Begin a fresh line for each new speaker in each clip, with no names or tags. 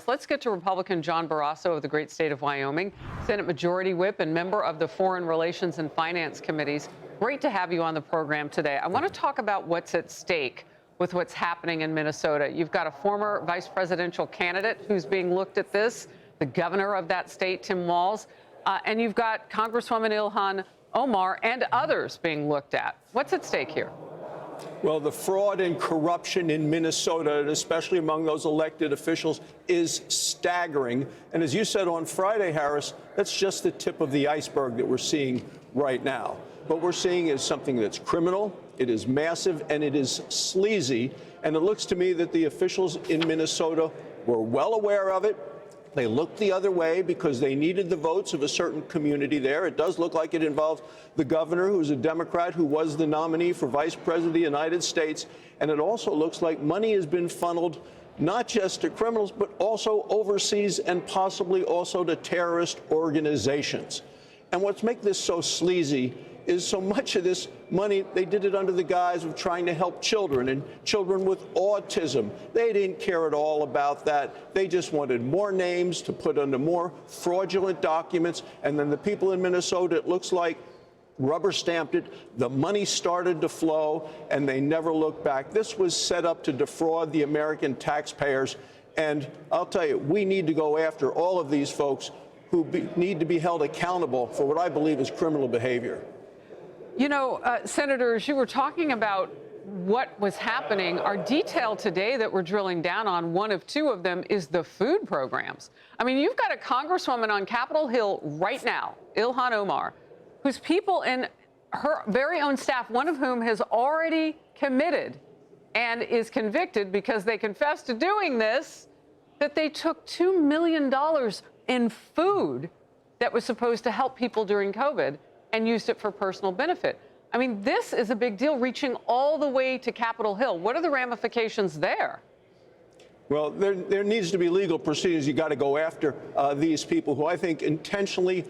Let's get to Republican John Barrasso of the great state of Wyoming, Senate Majority Whip and member of the Foreign Relations and Finance Committees. Great to have you on the program today. I want to talk about what's at stake with what's happening in Minnesota. You've got a former vice presidential candidate who's being looked at this, the governor of that state, Tim Walz, and you've got Congresswoman Ilhan Omar and others being looked at. What's at stake here?
Well, the fraud and corruption in Minnesota, and especially among those elected officials, is staggering. And as you said on Friday, Harris, that's just the tip of the iceberg that we're seeing right now. What we're seeing is something that's criminal, it is massive, and it is sleazy. And it looks to me that the officials in Minnesota were well aware of it. They looked the other way because they needed the votes of a certain community there. It does look like it involves the governor, who's a Democrat, who was the nominee for vice president of the United States. And it also looks like money has been funneled not just to criminals, but also overseas and possibly also to terrorist organizations. And what's make this so sleazy is so much of this money, they did it under the guise of trying to help children and children with autism. They didn't care at all about that. They just wanted more names to put under more fraudulent documents. And then the people in Minnesota, it looks like, rubber stamped it. The money started to flow, and they never looked back. This was set up to defraud the American taxpayers. And I'll tell you, we need to go after all of these folks who need to be held accountable for what I believe is criminal behavior.
You know, Senators, you were talking about what was happening. Our detail today that we're drilling down on, one of two of them, is the food programs. I mean, you've got a congresswoman on Capitol Hill right now, Ilhan Omar, whose people in her very own staff, one of whom has already committed and is convicted because they confessed to doing this, that they took $2 million in food that was supposed to help people during COVID and used it for personal benefit. I mean, this is a big deal, reaching all the way to Capitol Hill. What are the ramifications there?
Well, there needs to be legal proceedings. You got to go after these people who I think intentionally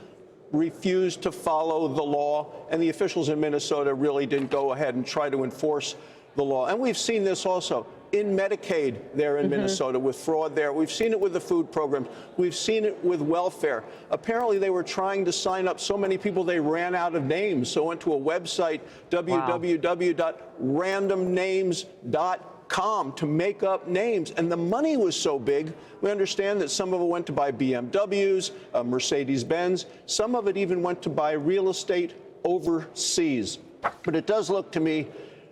refused to follow the law, and the officials in Minnesota really didn't go ahead and try to enforce the law. And we've seen this also in Medicaid there in Minnesota with fraud there. We've seen it with the food programs. We've seen it with welfare. Apparently, they were trying to sign up so many people they ran out of names. So went to a website, www.randomnames.com, to make up names. And the money was so big, we understand that some of it went to buy BMWs, Mercedes-Benz. Some of it even went to buy real estate overseas. But it does look to me,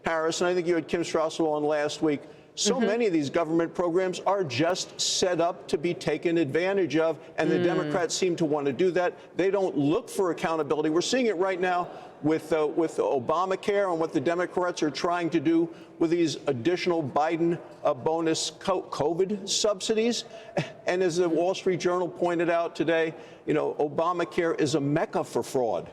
Harris, and I think you had Kim Strassel on last week, so many of these government programs are just set up to be taken advantage of, and the Democrats seem to want to do that. They don't look for accountability. We're seeing it right now with Obamacare and what the Democrats are trying to do with these additional Biden bonus COVID subsidies. And as the Wall Street Journal pointed out today, you know, Obamacare is a mecca for fraud.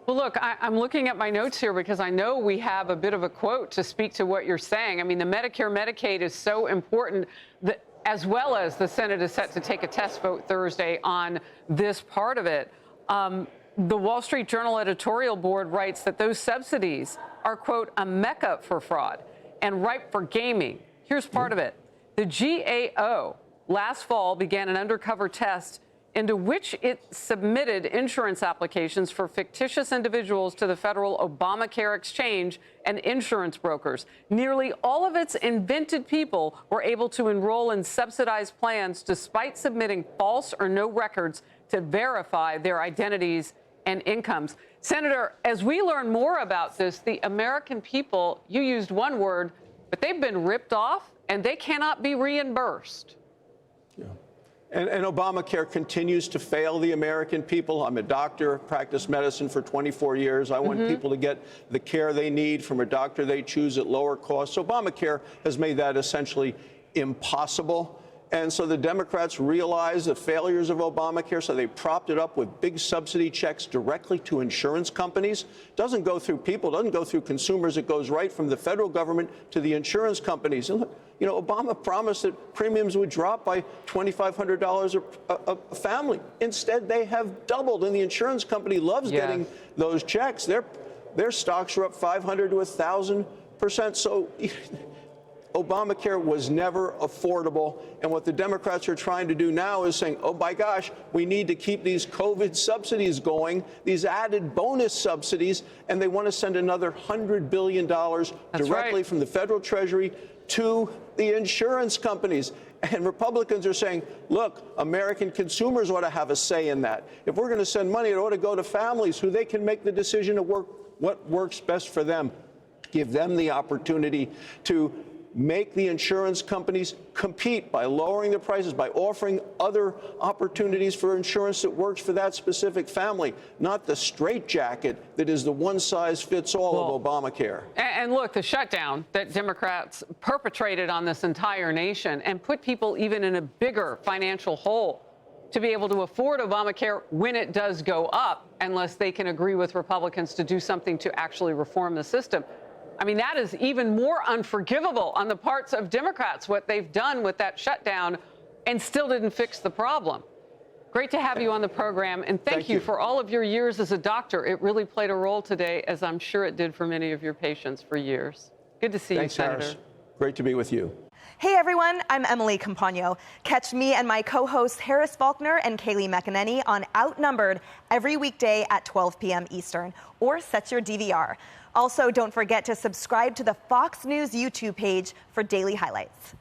Well, look, I'm looking at my notes here because I know we have a bit of a quote to speak to what you're saying. I mean, the Medicare, Medicaid is so important, that, as well as the Senate is set to take a test vote Thursday on this part of it. The Wall Street Journal editorial board writes that those subsidies are, quote, a mecca for fraud and ripe for gaming. Here's part of it. The GAO last fall began an undercover test into which it submitted insurance applications for fictitious individuals to the federal Obamacare exchange and insurance brokers. Nearly all of its invented people were able to enroll in subsidized plans despite submitting false or no records to verify their identities and incomes. Senator, as we learn more about this, the American people, you used one word, but they've been ripped off and they cannot be reimbursed.
Yeah. And Obamacare continues to fail the American people. I'm a doctor, practiced medicine for 24 years. I want people to get the care they need from a doctor they choose at lower costs. Obamacare has made that essentially impossible. And so the Democrats realized the failures of Obamacare, so they propped it up with big subsidy checks directly to insurance companies. It doesn't go through people, doesn't go through consumers. It goes right from the federal government to the insurance companies. And look, you know, Obama promised that premiums would drop by $2,500 a family. Instead, they have doubled, and the insurance company loves getting those checks. Their stocks are up 500 to 1,000%. So Obamacare was never affordable. And what the Democrats are trying to do now is saying, oh, my gosh, we need to keep these COVID subsidies going, these added bonus subsidies, and they want to send another $100 billion directly from the federal treasury to the insurance companies. And Republicans are saying, look, American consumers ought to have a say in that. If we're going to send money, it ought to go to families who they can make the decision to work what works best for them. Give them the opportunity to make the insurance companies compete by lowering the prices, by offering other opportunities for insurance that works for that specific family, not the straitjacket that is the one-size-fits-all of Obamacare.
And look, the shutdown that Democrats perpetrated on this entire nation and put people even in a bigger financial hole to be able to afford Obamacare when it does go up, unless they can agree with Republicans to do something to actually reform the system. I mean, that is even more unforgivable on the parts of Democrats, what they've done with that shutdown and still didn't fix the problem. Great to have you on the program, and thank you for all of your years as a doctor. It really played a role today, as I'm sure it did for many of your patients for years. Good to see you, Senator.
Harris. Great to be with you.
Hey everyone, I'm Emily Campagno. Catch me and my co-hosts Harris Faulkner and Kayleigh McEnany on Outnumbered every weekday at 12 p.m. Eastern, or set your DVR. Also, don't forget to subscribe to the Fox News YouTube page for daily highlights.